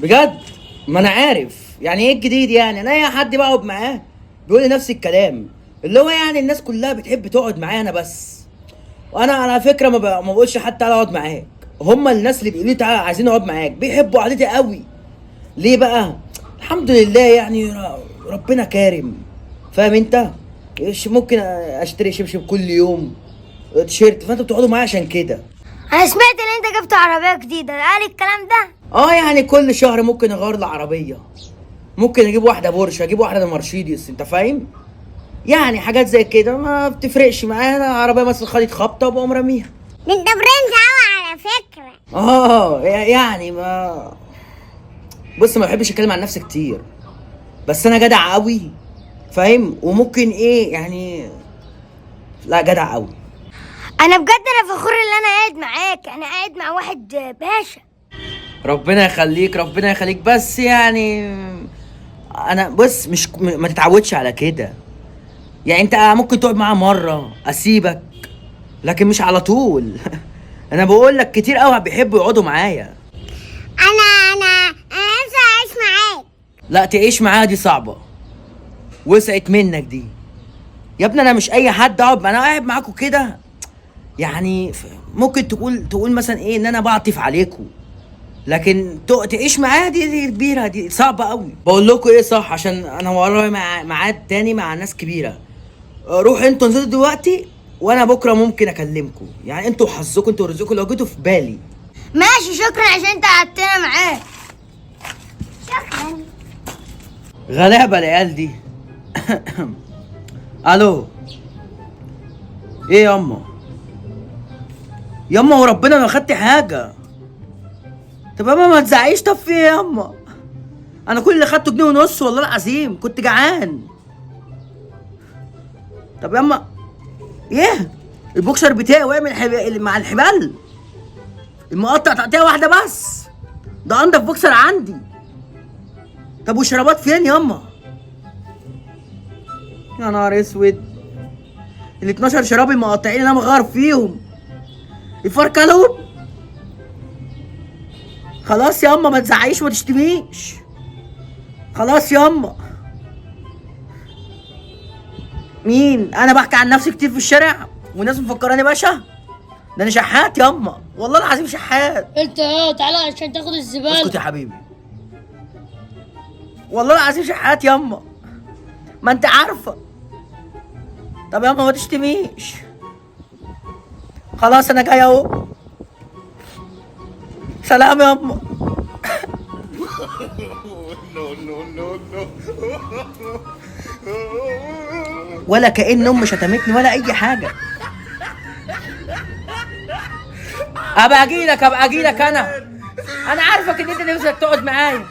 بجد. ما انا عارف يعني ايه الجديد، يعني انا اي حد بقعد معاه بيقول لي نفس الكلام، اللي هو يعني الناس كلها بتحب تقعد معايا انا بس. وانا على فكره ما بقولش حتى تعالى اقعد معاك، هما الناس اللي بيقولوا لي تعالى عايزين نقعد معاك بيحبوا قعدتي قوي. ليه بقى؟ الحمد لله يعني ربنا كارم. فاهم انت؟ ممكن اشتري شبشب كل يوم، تيشيرت، فانتوا بتقعدوا معايا عشان كده. انا سمعت ان انت جبت عربية جديدة، قال الكلام ده؟ اه يعني كل شهر ممكن اغير العربيه، ممكن اجيب واحده بورشه، اجيب واحده مرسيدس، انت فاهم؟ يعني حاجات زي كده ما بتفرقش معايا. انا عربيه مثلا خدت خبطه وبقوم راميها. ده انت برنس قوي على فكرة. اه يعني ما بص، ما بحبش اتكلم عن نفسي كتير، بس انا جدع قوي، فاهم؟ وممكن ايه يعني، لا جدع قوي. انا بجد انا فخور ان انا قاعد معاك، انا قاعد مع واحد باشا. ربنا يخليك ربنا يخليك، بس يعني انا بص مش ما تتعودش على كده. يعني انت ممكن تقعد معايا مره اسيبك، لكن مش على طول. انا بقول لك كتير قوي بيحبوا يقعدوا معايا. انا نفسي اعيش معاك. لا تعيش معايا دي صعبه، وسعت منك دي يا ابني. انا مش اي حد اقعد، انا قاعد معاكوا كده يعني. ممكن تقول مثلا ايه ان انا بعطف عليكوا، لكن تعيش معايا دي كبيره، دي صعبه قوي. بقول لكم ايه صح، عشان انا ورايا ميعاد تاني مع ناس كبيره. روح انتوا انزلوا دلوقتي، وانا بكره ممكن اكلمكم. يعني انتوا وحظكم، انتوا ورزقكم لو جيتوا في بالي. ماشي، شكرا عشان انت قعدتنا معاك. شكرا. غلابه العيال دي. الو، ايه ياما؟ ياما وربنا ما خدت حاجه. طب ياما ما تزعيش، طب في ايه ياما؟ انا كل اللي خدته جنيه ونص والله العظيم، كنت جعان. طب ياما ايه؟ البوكسر بتاعي وقع من مع الحبال، المقطع تقطيعه واحده بس، ده انضف بوكسر عندي. طب والشرابات فين ياما؟ يا نهار اسود، ال 12 شراب المقطعين اللي انا مغير فيهم يفركلوا. خلاص ياما ما تزعيش وما تشتميش، خلاص ياما. مين؟ انا بحكي عن نفسي كتير في الشارع والناس مفكراني باشا؟ ده انا شحات ياما، والله العظيم شحات. انت تعالى عشان تاخد الزبالة. اسكت يا حبيبي، والله العظيم شحات ياما، ما انت عارفه. طب ياما ما تشتميش، خلاص انا جاي اهو، سلام ياما. ولا كأن امي شتمتني ولا اي حاجه. ابقى اجيلك انا عارفك ان انت نفسك تقعد معايا.